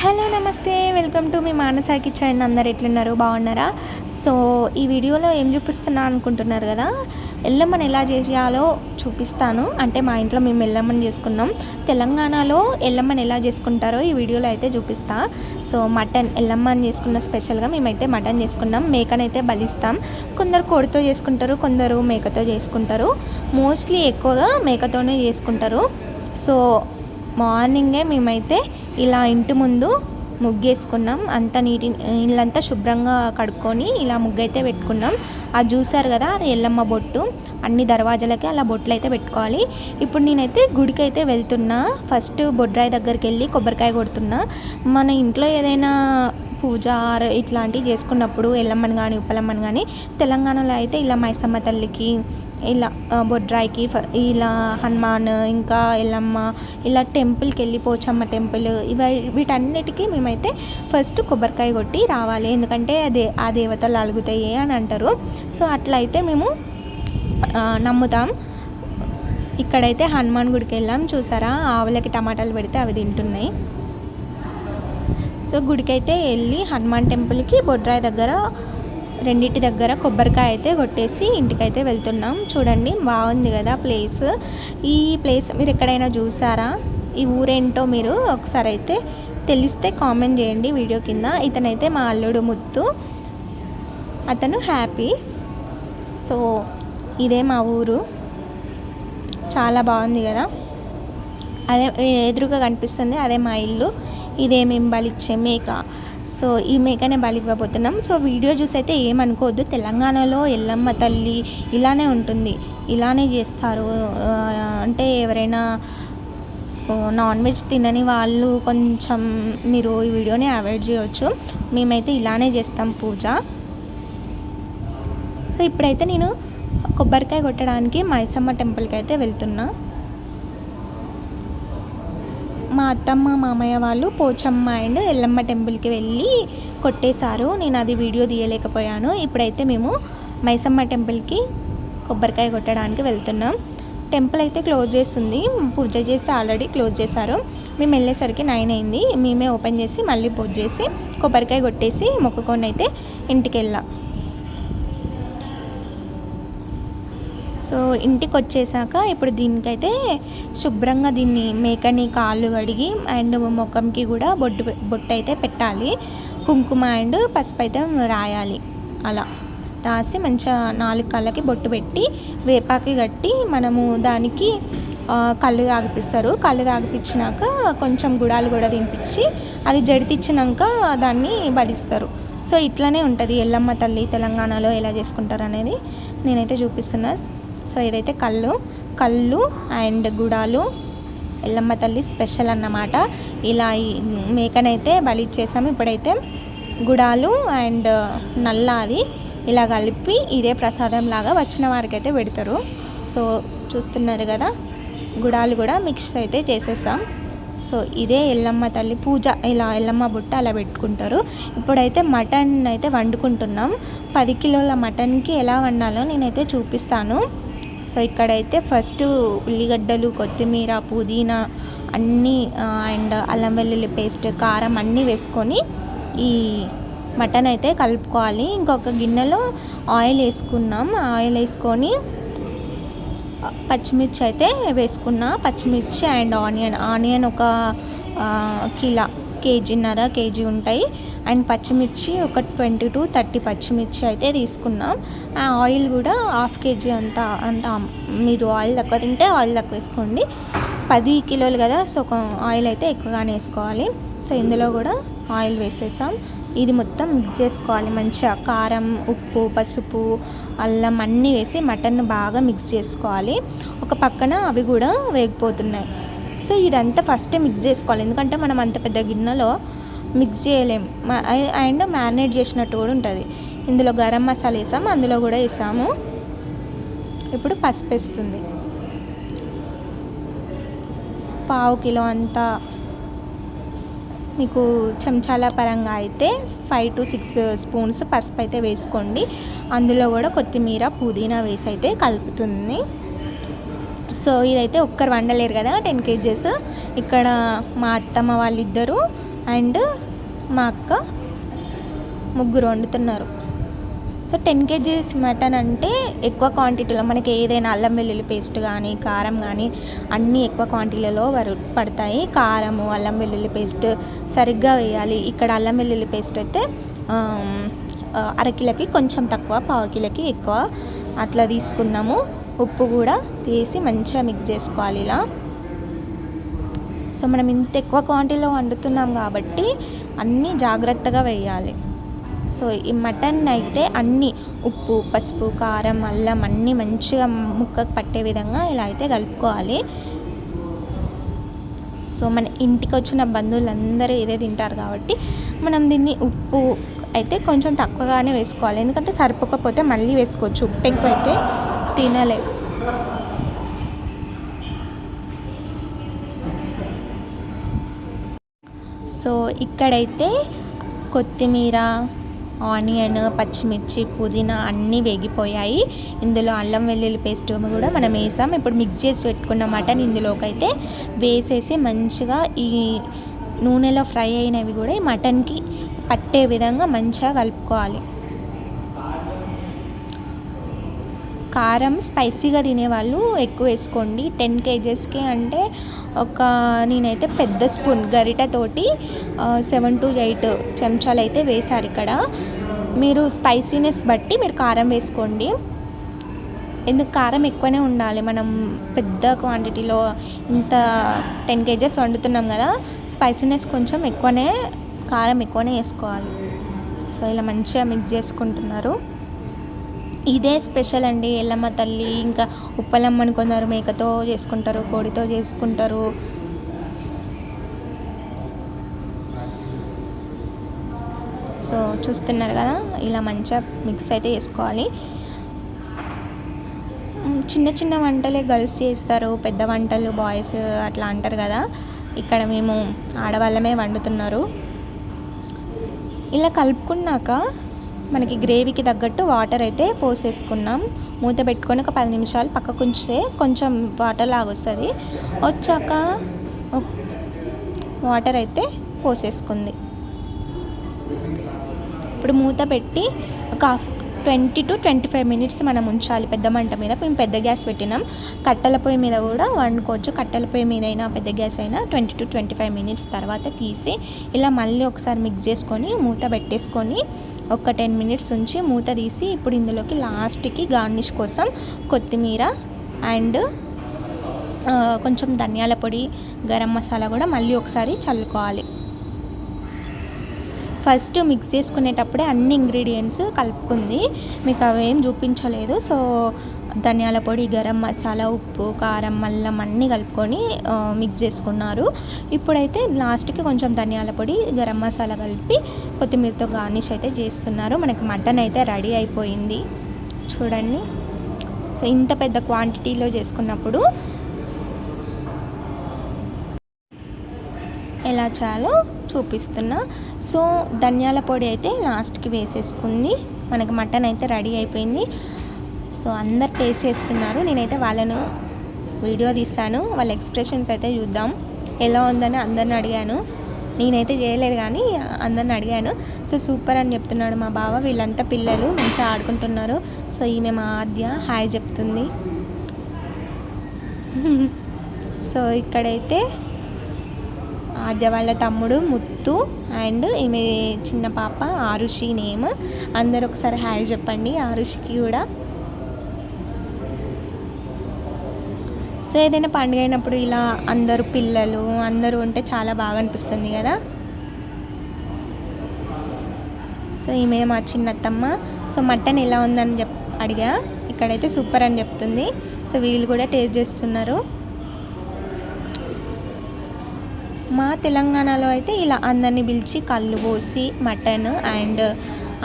Hello నమస్తే, welcome to me Manasa kitchen. అందరు ఎట్లున్నారు, బాగున్నారా? సో ఈ వీడియోలో ఏం చూపిస్తున్నా అనుకుంటున్నారు కదా, ఎల్లమ్మని ఎలా చేయాలో చూపిస్తాను. అంటే మా ఇంట్లో మేము ఎల్లమ్మని చేసుకున్నాం. తెలంగాణలో ఎల్లమ్మని ఎలా చేసుకుంటారో ఈ వీడియోలో అయితే చూపిస్తా. సో మటన్ ఎల్లమ్మని చేసుకున్న స్పెషల్గా మేమైతే మటన్ చేసుకున్నాం. మేకనైతే బలిస్తాం. కొందరు కోడితో చేసుకుంటారు, కొందరు మేకతో చేసుకుంటారు. మోస్ట్లీ ఎక్కువగా మేకతోనే చేసుకుంటారు. సో మార్నింగే మేమైతే ఇలా ఇంటి ముందు ముగ్గేసుకున్నాం. అంత ఇల్లంతా శుభ్రంగా కడుక్కొని ఇలా ముగ్గు అయితే పెట్టుకున్నాం. అది చూసారు కదా, అది ఎల్లమ్మ బొట్టు. అన్ని దర్వాజాలకి అలా బొట్లు అయితే పెట్టుకోవాలి. ఇప్పుడు నేనైతే గుడికి అయితే వెళ్తున్నా. ఫస్ట్ బొడ్రాయి దగ్గరికి వెళ్ళి కొబ్బరికాయ కొడుతున్నా. మన ఇంట్లో ఏదైనా పూజ ఇట్లాంటివి చేసుకున్నప్పుడు ఎల్లమ్మని కానీ ఉప్పలమ్మని కానీ, తెలంగాణలో అయితే ఇలా మైసమ్మ తల్లికి, ఇలా బొడ్రాయికి, ఇలా హనుమాన్, ఇంకా ఎల్లమ్మ, ఇలా టెంపుల్కి వెళ్ళి పోచమ్మ టెంపుల్, వీటన్నిటికీ మేమైతే ఫస్ట్ కొబ్బరికాయ కొట్టి రావాలి. ఎందుకంటే ఆ దేవతలు అలుగుతాయి అని అంటారు. సో అట్లా అయితే మేము నమ్ముతాం. ఇక్కడైతే హనుమాన్ గుడికి వెళ్ళాం. చూసారా, ఆవులకి టమాటాలు పెడితే అవి తింటున్నాయి. సో గుడికైతే వెళ్ళి హనుమాన్ టెంపుల్కి, బొడ్రాయి దగ్గర రెండింటి దగ్గర కొబ్బరికాయ అయితే కొట్టేసి ఇంటికైతే వెళ్తున్నాం. చూడండి, బాగుంది కదా ప్లేస్. ఈ ప్లేస్ మీరు ఎక్కడైనా చూసారా? ఈ ఊరేంటో మీరు ఒకసారి అయితే తెలిస్తే కామెంట్ చేయండి వీడియో కింద. ఇతనైతే మా అల్లుడు ముత్తు, అతను హ్యాపీ. సో ఇదే మా ఊరు, చాలా బాగుంది కదా. అదే ఎదురుగా కనిపిస్తుంది, అదే మా ఇల్లు. ఇదే మేము బలిచ్చే మేక. సో ఈ మేకనే బలి ఇవ్వబోతున్నాం. సో వీడియో చూసి అయితే ఏమనుకోవద్దు. తెలంగాణలో ఎల్లమ్మ తల్లి ఇలానే ఉంటుంది, ఇలానే చేస్తారు. అంటే ఎవరైనా నాన్ వెజ్ తినని వాళ్ళు కొంచెం మీరు ఈ వీడియోని అవాయిడ్ చేయవచ్చు. మేమైతే ఇలానే చేస్తాం పూజ. సో ఇప్పుడైతే నేను కొబ్బరికాయ కొట్టడానికి మైసమ్మ టెంపుల్కి అయితే వెళ్తున్నా. మా అత్తమ్మ మామయ్య వాళ్ళు పోచమ్మ అండ్ ఎల్లమ్మ టెంపుల్కి వెళ్ళి కొట్టేశారు. నేను అది వీడియో తీయలేకపోయాను. ఇప్పుడైతే మేము మైసమ్మ టెంపుల్కి కొబ్బరికాయ కొట్టడానికి వెళ్తున్నాం. టెంపుల్ అయితే క్లోజ్ చేస్తుంది, పూజ చేసి ఆల్రెడీ క్లోజ్ చేశారు. మేము వెళ్ళేసరికి 9 అయింది. మేమే ఓపెన్ చేసి మళ్ళీ పూజ చేసి కొబ్బరికాయ కొట్టేసి మొక్కుకొని అయితే ఇంటికి వెళ్ళాం. సో ఇంటికి వచ్చేసాక ఇప్పుడు దీనికైతే శుభ్రంగా దీన్ని మేకని కాళ్ళు కడిగి అండ్ ముఖంకి కూడా బొట్టు అయితే పెట్టాలి. కుంకుమ అండ్ పసుపు అయితే రాయాలి. అలా రాసి మంచిగా 4 కళ్ళకి బొట్టు పెట్టి వేపాకి కట్టి మనము దానికి కళ్ళు తాగిపిస్తారు. కళ్ళు తాగిపించినాక కొంచెం గుడాలు కూడా తినిపించి అది జడితిచ్చినాక దాన్ని బలిస్తారు. సో ఇట్లనే ఉంటుంది ఎల్లమ్మ తల్లి తెలంగాణలో ఎలా చేసుకుంటారు అనేది నేనైతే చూపిస్తున్నా. సో ఇదైతే కళ్ళు అండ్ గుడాలు ఎల్లమ్మ తల్లి స్పెషల్ అన్నమాట. ఇలా ఈ మేకనైతే బలి ఇచ్చేసాము. ఇప్పుడైతే గుడాలు అండ్ నల్ల అది ఇలా కలిపి ఇదే ప్రసాదం లాగా వచ్చిన వారికి అయితే పెడతారు. సో చూస్తున్నారు కదా, గుడాలు కూడా మిక్స్ అయితే చేసేసాం. సో ఇదే ఎల్లమ్మ తల్లి పూజ. ఇలా ఎల్లమ్మ బుట్ట అలా పెట్టుకుంటారు. ఇప్పుడైతే మటన్ అయితే వండుకుంటున్నాం. 10 కిలోల మటన్కి ఎలా వండాలో నేనైతే చూపిస్తాను. సో ఇక్కడైతే ఫస్ట్ ఉల్లిగడ్డలు, కొత్తిమీర, పుదీనా అన్నీ అండ్ అల్లం వెల్లుల్లి పేస్ట్, కారం అన్నీ వేసుకొని ఈ మటన్ అయితే కలుపుకోవాలి. ఇంకొక గిన్నెలో ఆయిల్ వేసుకున్నాం. ఆయిల్ వేసుకొని పచ్చిమిర్చి అయితే వేసుకున్నా. పచ్చిమిర్చి అండ్ ఆనియన్ ఒక కేజీ ఉంటాయి. అండ్ పచ్చిమిర్చి ఒక 20 to 30 పచ్చిమిర్చి అయితే తీసుకున్నాం. ఆ ఆయిల్ కూడా 1/2 kg అంత మీరు ఆయిల్ తక్కువ తింటే ఆయిల్ తక్కువ వేసుకోండి. 10 కిలోలు కదా, సో ఆయిల్ అయితే ఎక్కువగానే వేసుకోవాలి. సో ఇందులో కూడా ఆయిల్ వేసేసాం. ఇది మొత్తం మిక్స్ చేసుకోవాలి మంచిగా. కారం, ఉప్పు, పసుపు, అల్లం అన్నీ వేసి మటన్ బాగా మిక్స్ చేసుకోవాలి. ఒక పక్కన అవి కూడా వేగిపోతున్నాయి. సో ఇదంతా ఫస్ట్ మిక్స్ చేసుకోవాలి, ఎందుకంటే మనం అంత పెద్ద గిన్నెలో మిక్స్ చేయలేం. అండ్ మ్యారినేట్ చేసినట్టు కూడా ఉంటుంది. ఇందులో గరం మసాలా వేసాము, అందులో కూడా వేసాము. ఇప్పుడు పసుపు వేస్తుంది. 1/2 కిలో అంతా. మీకు చెంచాల పరంగా అయితే 5 to 6 స్పూన్స్ పసుపు అయితే వేసుకోండి. అందులో కూడా కొత్తిమీర, పుదీనా వేసి అయితే కలుపుతుంది. సో ఇదైతే ఒక్కరు వండలేరు కదా, 10 kgs. ఇక్కడ మా అత్తమ్మ వాళ్ళిద్దరు అండ్ మా అక్క ముగ్గురు వండుతున్నారు. సో 10 kgs మటన్ అంటే ఎక్కువ క్వాంటిటీలో మనకి ఏదైనా అల్లం వెల్లుల్లి పేస్ట్ కానీ కారం కానీ అన్నీ ఎక్కువ క్వాంటిటీలో పడతాయి. కారము అల్లం వెల్లుల్లి పేస్ట్ సరిగ్గా వేయాలి. ఇక్కడ అల్లం వెల్లుల్లి పేస్ట్ అయితే అరకిలోకి కొంచెం తక్కువ, పావు కిలోకి ఎక్కువ అట్లా తీసుకున్నాము. ఉప్పు కూడా తీసి మంచిగా మిక్స్ చేసుకోవాలి ఇలా. సో మనం ఇంత ఎక్కువ క్వాంటిటీలో వండుతున్నాం కాబట్టి అన్నీ జాగ్రత్తగా వేయాలి. సో ఈ మటన్ అయితే అన్నీ ఉప్పు, పసుపు, కారం, అల్లం అన్నీ మంచిగా ముక్కకు పట్టే విధంగా ఇలా అయితే కలుపుకోవాలి. సో మన ఇంటికి వచ్చిన బంధువులందరూ ఇదే తింటారు కాబట్టి మనం దీన్ని ఉప్పు అయితే కొంచెం తక్కువగానే వేసుకోవాలి. ఎందుకంటే సరిపోకపోతే మళ్ళీ వేసుకోవచ్చు. ఉప్పు ఎక్కువ అయితే తినలేము. సో ఇక్కడైతే కొత్తిమీర, ఆనియన్, పచ్చిమిర్చి, పుదీనా అన్నీ వేగిపోయాయి. ఇందులో అల్లం వెల్లుల్లి పేస్ట్ కూడా మనం వేసాం. ఇప్పుడు మిక్స్ చేసి పెట్టుకున్న మటన్ ఇందులోకి అయితే వేసేసి మంచిగా ఈ నూనెలో ఫ్రై అయినవి కూడా ఈ మటన్కి పట్టే విధంగా మంచిగా కలుపుకోవాలి. కారం స్పైసీగా తినేవాళ్ళు ఎక్కువ వేసుకోండి. 10 kgsకి అంటే నేనైతే పెద్ద స్పూన్ గరిటతోటి 7 to 8 చెంచాలు అయితే వేశారు. ఇక్కడ మీరు స్పైసీనెస్ బట్టి మీరు కారం వేసుకోండి. ఎందుకు కారం ఎక్కువనే ఉండాలి. మనం పెద్ద క్వాంటిటీలో ఇంత 10 kgs వండుతున్నాం కదా, స్పైసీనెస్ కొంచెం ఎక్కువనే, కారం ఎక్కువనే వేసుకోవాలి. సో ఇలా మంచిగా మిక్స్ చేసుకుంటున్నారు. ఇదే స్పెషల్ అండి ఎల్లమ్మ తల్లి. ఇంకా ఉప్పలమ్మని కొందరు మేకతో చేసుకుంటారు, కోడితో చేసుకుంటారు. సో చూస్తున్నారు కదా, ఇలా మంచిగా మిక్స్ అయితే చేసుకోవాలి. చిన్న చిన్న వంటలే గర్ల్స్ చేస్తారు, పెద్ద వంటలు బాయ్స్ అట్లా అంటారు కదా. ఇక్కడ మేము ఆడవాళ్ళమే వండుతున్నారు. ఇలా కలుపుకున్నాక మనకి గ్రేవీకి తగ్గట్టు వాటర్ అయితే పోసేసుకున్నాం. మూత పెట్టుకొని ఒక 10 నిమిషాలు పక్కకు ఉంచితే కొంచెం వాటర్ లాగా వస్తుంది. వచ్చాక వాటర్ అయితే పోసేసుకుంది. ఇప్పుడు మూత పెట్టి ఒక 20 to 25 minutes మనం ఉంచాలి పెద్ద మంట మీద. మేము పెద్ద గ్యాస్ పెట్టినాం. కట్టెల పొయ్యి మీద కూడా వండుకోవచ్చు. కట్టెల పొయ్యి మీద అయినా పెద్ద గ్యాస్ అయినా 20 to 25 minutes తర్వాత తీసి ఇలా మళ్ళీ ఒకసారి మిక్స్ చేసుకొని మూత పెట్టేసుకొని ఒక 10 minutes ఉంచి మూత తీసి ఇప్పుడు ఇందులోకి లాస్ట్కి గార్నిష్ కోసం కొత్తిమీర అండ్ కొంచెం ధనియాల పొడి, గరం మసాలా కూడా మళ్ళీ ఒకసారి చల్లుకోవాలి. ఫస్ట్ మిక్స్ చేసుకునేటప్పుడే అన్ని ఇంగ్రీడియంట్స్ కలుపుకుంది, మీకు అవేం చూపించలేదు. సో ధనియాల పొడి, గరం మసాలా, ఉప్పు, కారం, అల్లం అన్నీ కలుపుకొని మిక్స్ చేసుకున్నారు. ఇప్పుడైతే లాస్ట్కి కొంచెం ధనియాల పొడి, గరం మసాలా కలిపి కొత్తిమీరతో గార్నిష్ అయితే చేస్తున్నారు. మనకి మటన్ అయితే రెడీ అయిపోయింది చూడండి. సో ఇంత పెద్ద క్వాంటిటీలో చేసుకున్నప్పుడు ఎలా చేయాలో చూపిస్తున్నా. సో ధనియాల పొడి అయితే లాస్ట్కి వేసేసుకుంది. మనకి మటన్ అయితే రెడీ అయిపోయింది. సో అందరు టేస్ట్ చేస్తున్నారు. నేనైతే వాళ్ళను వీడియో తీస్తాను, వాళ్ళ ఎక్స్ప్రెషన్స్ అయితే చూద్దాం ఎలా ఉందని అందరిని అడిగాను. నేనైతే చేయలేదు కానీ అందరిని అడిగాను. సో సూపర్ అని చెప్తున్నాడు మా బావ. వీళ్ళంతా పిల్లలు మంచిగా ఆడుకుంటున్నారు. సో ఈమె మా ఆద్య హాయ్ చెప్తుంది. సో ఇక్కడైతే ఆద్య వాళ్ళ తమ్ముడు ముత్తు అండ్ ఈమె చిన్న పాప ఆరుషి నేమ్. అందరు ఒకసారి హాయ్ చెప్పండి ఆరుషికి కూడా. సో ఏదైనా పండుగ అయినప్పుడు ఇలా అందరూ పిల్లలు అందరూ ఉంటే చాలా బాగా అనిపిస్తుంది కదా. సో ఈమె మా చిన్నత్తమ్మ. సో మటన్ ఎలా ఉందని అడిగా. ఇక్కడైతే సూపర్ అని చెప్తుంది. సో వీళ్ళు కూడా టేస్ట్ చేస్తున్నారు. మా తెలంగాణలో అయితే ఇలా అందరినీ పిలిచి కళ్ళు పోసి మటన్ అండ్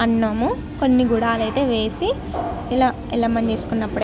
అన్నము కొన్ని గుడాలు అయితే వేసి ఇలా ఎల్లమ్మని చేసుకున్నప్పుడు